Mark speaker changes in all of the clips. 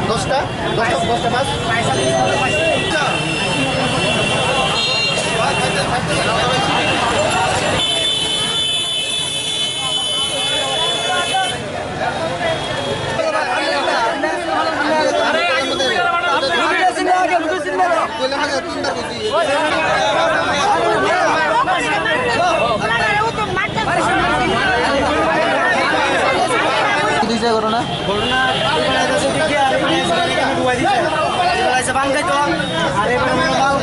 Speaker 1: দশটা বাস ঘটনা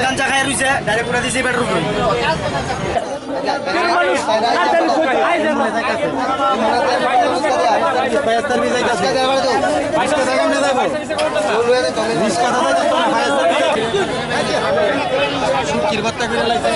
Speaker 1: গাঞ্জা খাই রয়েছে ডাইরেক্ট পুরা দিয়েছে বেডরুম কিরবাত্তা করে লাগছে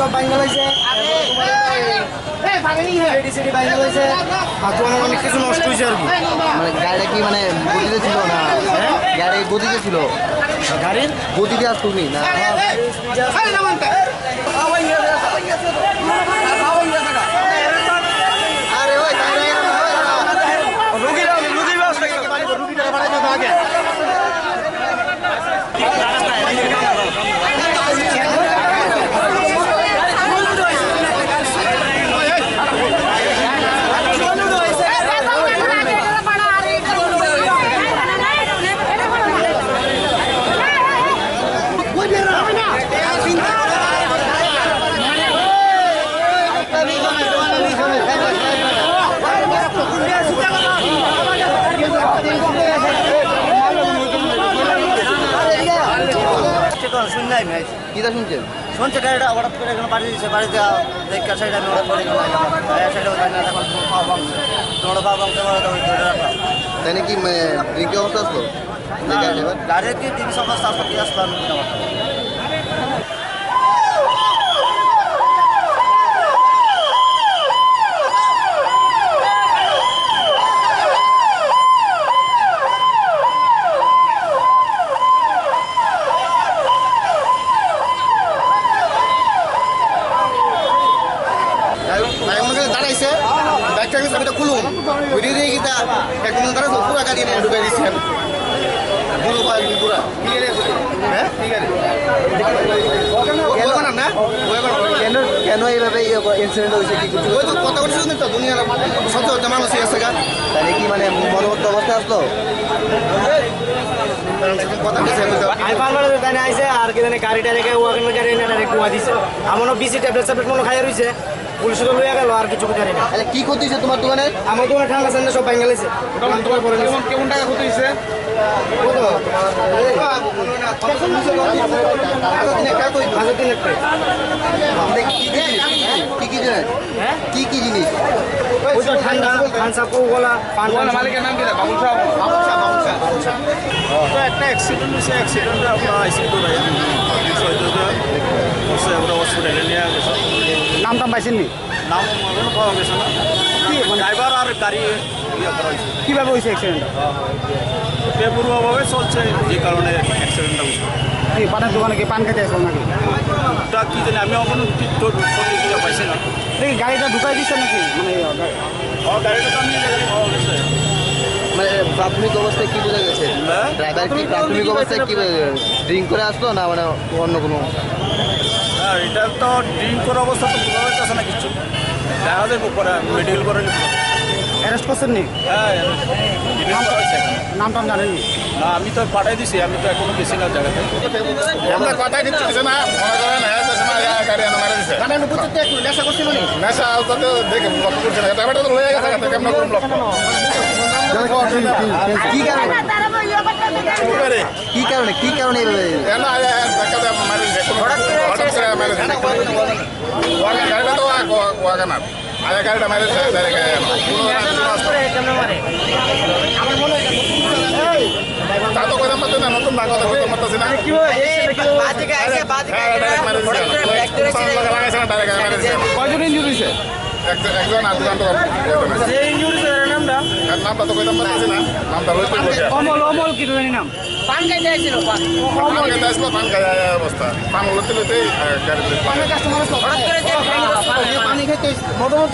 Speaker 1: সব বাঙ্গাল হয়েছে অনেক কিছু নষ্ট হয়েছে আর কি মানে গাড়িটা কি মানে গতিতে ছিল না গাড়ি গতিতে ছিল গাড়ির গতিতে আর তুমি না কিটা শুনছেন শুনছে গাড়িটা হঠাৎ করে এখানে বাড়ি দিচ্ছে বাড়িতে দেখে সাইড আমি হঠাৎ করে খাওয়া ভাঙছে তাই নাকি ড্রিঙ্কি অবস্থা আসলো গাড়ির কি 300 বস্তা আসলো কি আসলো আমি দাঁড়াইছে ব্যাগটাকে চাবিটা খুলুন ঘুরিয়ে দিয়ে গিয়ে একদম দাঁড়াইছে পুরা গাড়ি নিয়ে ঢুকাই দিচ্ছেন পুরো পুরা হ্যাঁ ঠিক আছে কেন এইভাবে ইনসিডেন্ট হয়েছে কি ওই তো কথা বলছি তো দুনিয়ার সচেতন মানুষ আছে গা তাহলে কি মানে মনোবদ্ধ অবস্থা আসলো আর কি জানি গাড়িটা রেখে ওখানে গাড়ি এনে ডাইরেক্ট কুয়া দিছে আমারও বিসি ট্যাবলেট স্যাবলেট মনে খাইয়া রয়েছে পুলিশ তো লইয়া গেল আর কিছু জানি না কি ক্ষতি হয়েছে তোমার দোকানে আমার দোকানে ঠান্ডা ঠান্ডা সব ভাঙা গেছে কেমন টাকা ক্ষতি হয়েছে কি জিনিস ঠান্ডা ঠান্ডা কোলা মালিকের নাম কি বাবুল সাহেব একটা অ্যাক্সিডেন্ট হয়েছে অ্যাক্সিডেন্টে আপনার আইসিইউ হসপিটালে নিয়ে গেছে নাম টাম পাইছেন নি নাম এখনো পাওয়া গেছে না কি ড্রাইভার আর গাড়ি কীভাবে হয়েছে অ্যাক্সিডেন্টটা বেপরোয়াভাবে চলছে যে কারণে অ্যাক্সিডেন্টটা হয়েছে কি পানের দোকানে কি পান খেতে আসলো নাকি ওটা কি জানি আমি এখনো পাইছি না দেখি গাড়িটা ঢুকাই দিচ্ছে নাকি মানে গাড়িটা তো আমি পাওয়া গেছে মানে প্রাথমিক অবস্থায় কি বোঝা গেছে ড্রাইভার কি প্রাথমিক অবস্থায় কি ড্রিঙ্ক করে আসলো না মানে অন্য কোনো হ্যাঁ এটা তো ড্রিঙ্ক করার অবস্থা তো বোঝা যাচ্ছে না কিছু দেখা যাবে পরে মেডিকেল করে অ্যারেস্ট করছেন নি হ্যাঁ নাম টাম জানেন না আমি তো পাঠাই দিছি আমি তো এখনো গেছি না জায়গাতে আমরা পাঠাই দিচ্ছি না মনে করেন গাড়ি
Speaker 2: গানের উপর তো একটু নেশা করছিল না
Speaker 3: নেশা তাতে দেখে লক্ষ্য করছে না ড্রাইভারটা তো লয়ে গেছে কেমন করুন লক্ষ্য
Speaker 2: কি কারণে কি কারণে
Speaker 3: এনা ধাক্কা দেয় মারি হঠাৎ করে মেরে গাড়িটা তো ওয়াগানার আগে গাড়িটা মেরে তা তো কইতাম পারতেন না নতুন না কথা কইতাম পারতেছি না লাগাইছে না ডাইরেক্ট মেরেছে
Speaker 1: কয়জন ইঞ্জুরি হয়েছে
Speaker 3: একজন আর দুজন
Speaker 1: যে ইঞ্জুরি হয়েছে নামটা
Speaker 3: নামটা তো কইতাম পারতেছি না নামটা লইতে
Speaker 1: অমল কি জানি নাম
Speaker 2: পান খাইতে আসছিল
Speaker 3: আমাকে আসলো পান খাই অবস্থা পান লইতে লইতে গাড়িতে
Speaker 2: পানি খাইতে